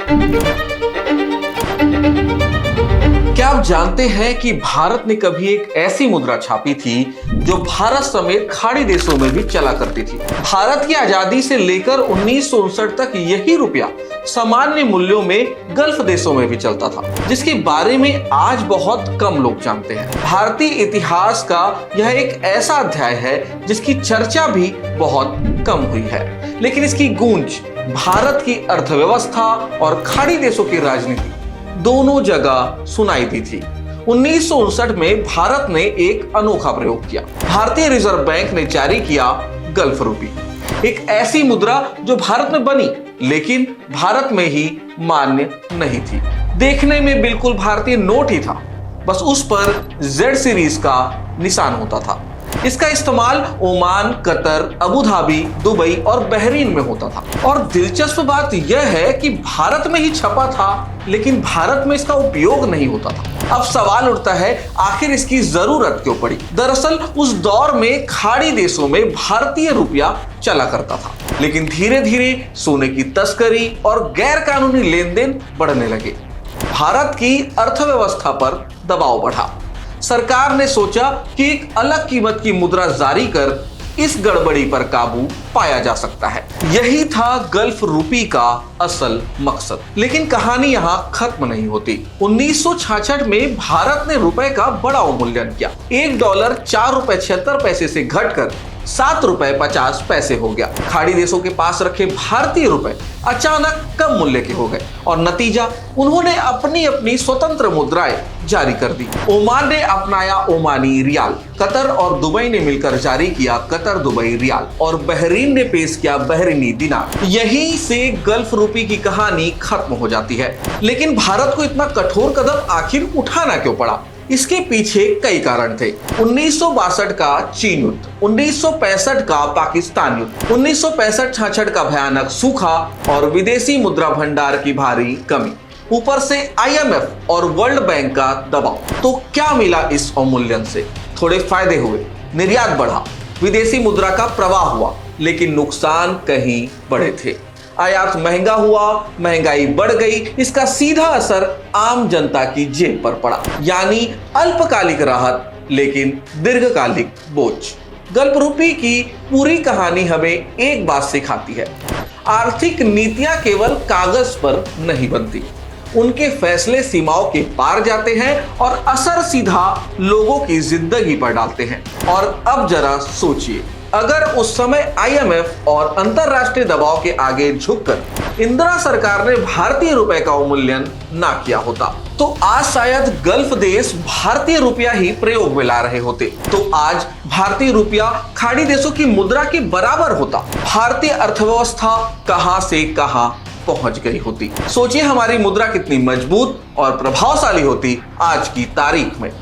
क्या आप जानते हैं कि भारत ने कभी एक ऐसी मुद्रा छापी थी जो भारत समेत खाड़ी देशों में भी चला करती थी। भारत की आजादी से लेकर 1959 तक यही रुपया सामान्य मूल्यों में गल्फ देशों में भी चलता था, जिसके बारे में आज बहुत कम लोग जानते हैं। भारतीय इतिहास का यह एक ऐसा अध्याय है जिसकी चर्चा भी बहुत कम हुई है, लेकिन इसकी गूंज भारत की अर्थव्यवस्था और खाड़ी देशों की राजनीति दोनों जगह सुनाई दी थी। 1959 में भारत ने एक अनोखा प्रयोग किया। भारतीय रिजर्व बैंक ने जारी किया गल्फ रुपी, एक ऐसी मुद्रा जो भारत में बनी लेकिन भारत में ही मान्य नहीं थी। देखने में बिल्कुल भारतीय नोट ही था, बस उस पर Z सीरीज का निशान होता था। इसका इस्तेमाल Oman, Qatar, Abu Dhabi, Dubai और बहरीन में होता था। और दिलचस्प बात यह है कि भारत में ही छपा था, लेकिन भारत में इसका उपयोग नहीं होता था। अब सवाल उठता है, आखिर इसकी जरूरत क्यों पड़ी? दरअसल उस दौर में खाड़ी देशों में भारतीय रुपया चला करता था, लेकिन धीरे धीरे सोने की तस्करी और गैर कानूनी लेन देन बढ़ने लगे। भारत की अर्थव्यवस्था पर दबाव बढ़ा। सरकार ने सोचा कि एक अलग कीमत की मुद्रा जारी कर इस गड़बड़ी पर काबू पाया जा सकता है। यही था गल्फ रुपी का असल मकसद। लेकिन कहानी यहाँ खत्म नहीं होती। 1966 में भारत ने रुपए का बड़ा अवमूल्यन किया। $1 ₹4.76 से घटकर ₹7.50 हो गया। खाड़ी देशों के पास रखे भारतीय रुपए अचानक कम मूल्य के हो गए और नतीजा, उन्होंने अपनी अपनी स्वतंत्र मुद्राएं जारी कर दी। ओमान ने अपनाया ओमानी रियाल, कतर और दुबई ने मिलकर जारी किया कतर दुबई रियाल और बहरीन ने पेश किया बहरीनी दिनार। यहीं से गल्फ रुपी की कहानी खत्म हो जाती है। लेकिन भारत को इतना कठोर कदम आखिर उठाना क्यों पड़ा? इसके पीछे कई कारण थे। 1962 का चीन युद्ध, 1965 का पाकिस्तान युद्ध, 1965-66 का भयानक सूखा और विदेशी मुद्रा भंडार की भारी कमी, ऊपर से IMF और वर्ल्ड बैंक का दबाव। तो क्या मिला इस अवमूल्यन से? थोड़े फायदे हुए, निर्यात बढ़ा, विदेशी मुद्रा का प्रवाह हुआ, लेकिन नुकसान कहीं बड़े थे। आयात महंगा हुआ, महंगाई बढ़ गई, इसका सीधा असर आम जनता की जेब पर पड़ा, यानी अल्पकालिक राहत लेकिन दीर्घकालिक बोझ। गल्फ रुपी की पूरी कहानी हमें एक बात सिखाती है, आर्थिक नीतियां केवल कागज पर नहीं बनती, उनके फैसले सीमाओं के पार जाते हैं और असर सीधा लोगों की जिंदगी पर डालते हैं। और अब जरा सोचिए, अगर उस समय IMF और अंतरराष्ट्रीय दबाव के आगे झुककर इंदिरा सरकार ने भारतीय रुपए का अवमूल्यन ना किया होता, तो आज शायद गल्फ देश भारतीय रुपया ही प्रयोग में ला रहे होते। तो आज भारतीय रुपया खाड़ी देशों की मुद्रा के बराबर होता। भारतीय अर्थव्यवस्था कहां से कहां पहुंच गई होती। सोचिए हमारी मुद्रा कितनी मजबूत और प्रभावशाली होती आज की तारीख में।